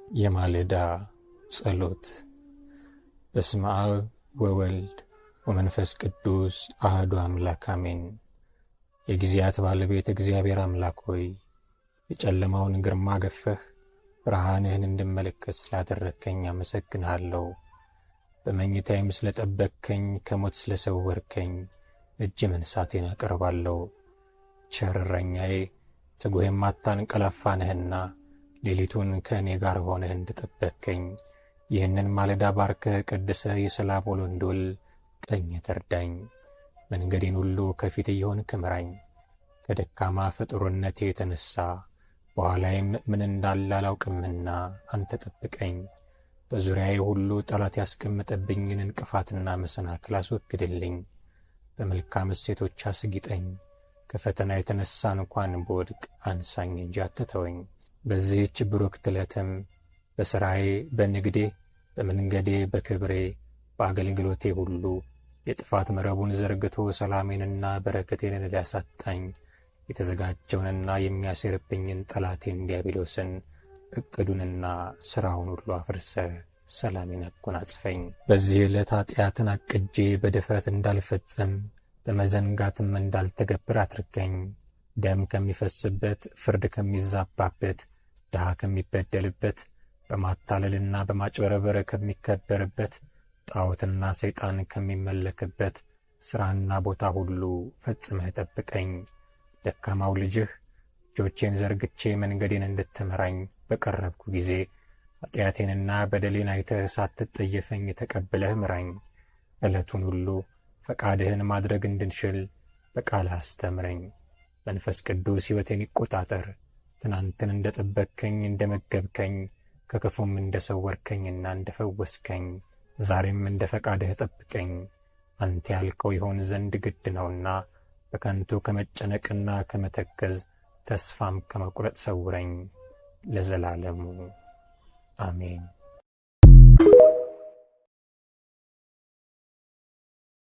የማለዳ ጸሎት። በስመ አብ ወወልድ ወመንፈስ ቅዱስ አሐዱ አምላክ አሜን። የጊዜያት ባለቤት እግዚአብሔር አምላክ ሆይ የጨለማውን ግርማ ገፈህ ብርሃንህን እንድመለከት ስላደረግከኝ አመሰግንሃለሁ። በመኝታዬም ስለጠበቅከኝ ከሞት ስለሰወርከኝ እጅ መንሳቴን አቀርባለሁ። ቸር እረኛዬ ትጉህ የማታንቀላፋ ነህና ሌሊቱን ከእኔ ጋር ሆነህ እንድጠበቅከኝ ይህንን ማለዳ ባርከህ ቀድሰህ የሰላም ውሎ እንድውል ቀኝህ ትርዳኝ። መንገዴን ሁሉ ከፊት እየሆንክ ምራኝ። ከደካማ ፍጡርነቴ የተነሣ በኋላዬም ምን እንዳለ አላውቅምና አንተ ጠብቀኝ። በዙሪያዬ ሁሉ ጠላት ያስቀመጠብኝን እንቅፋትና መሰናክል አስወግድልኝ። በመልካም እሴቶች አስጊጠኝ። ከፈተና የተነሣ እንኳን ብወድቅ አንሳኝ እንጂ አትተወኝ። በዚህች ብሩክት ዕለትም በሥራዬ፣ በንግዴ፣ በመንገዴ፣ በክብሬ፣ በአገልግሎቴ ሁሉ የጥፋት መረቡን ዘርግቶ ሰላሜንና በረከቴን ሊያሳጣኝ የተዘጋጀውንና የሚያሴርብኝን ጠላቴን ዲያብሎስን ዕቅዱንና ሥራውን ሁሉ አፍርሰህ ሰላሜን አጎናጽፈኝ። በዚህ ዕለት ኃጢአትን አቅጄ በድፍረት እንዳልፈጽም በመዘንጋትም እንዳልተገብር አድርገኝ። ደም ከሚፈስበት፣ ፍርድ ከሚዛባበት፣ ድሃ ከሚበደልበት፣ በማታለልና በማጭበረበር ከሚከበርበት፣ ጣዖትና ሰይጣን ከሚመለክበት ሥራና ቦታ ሁሉ ፈጽመህ ጠብቀኝ። ደካማው ልጅህ እጆቼን ዘርግቼ መንገዴን እንድትመራኝ በቀረብኩ ጊዜ ኃጢአቴንና በደሌን አይተህ ሳትጠየፈኝ ተቀብለህ ምራኝ። ዕለቱን ሁሉ ፈቃድህን ማድረግ እንድንችል በቃልህ አስተምረኝ። መንፈስ ቅዱስ ሕይወቴን ይቆጣጠር። ትናንትን እንደ ጠበቅከኝ፣ እንደ መገብከኝ፣ ከክፉም እንደ ሰወርከኝና እንደ ፈወስከኝ ዛሬም እንደ ፈቃድህ ጠብቀኝ። አንተ ያልከው ይሆን ዘንድ ግድ ነውና በከንቱ ከመጨነቅና ከመተከዝ ተስፋም ከመቁረጥ ሰውረኝ ለዘላለሙ አሜን።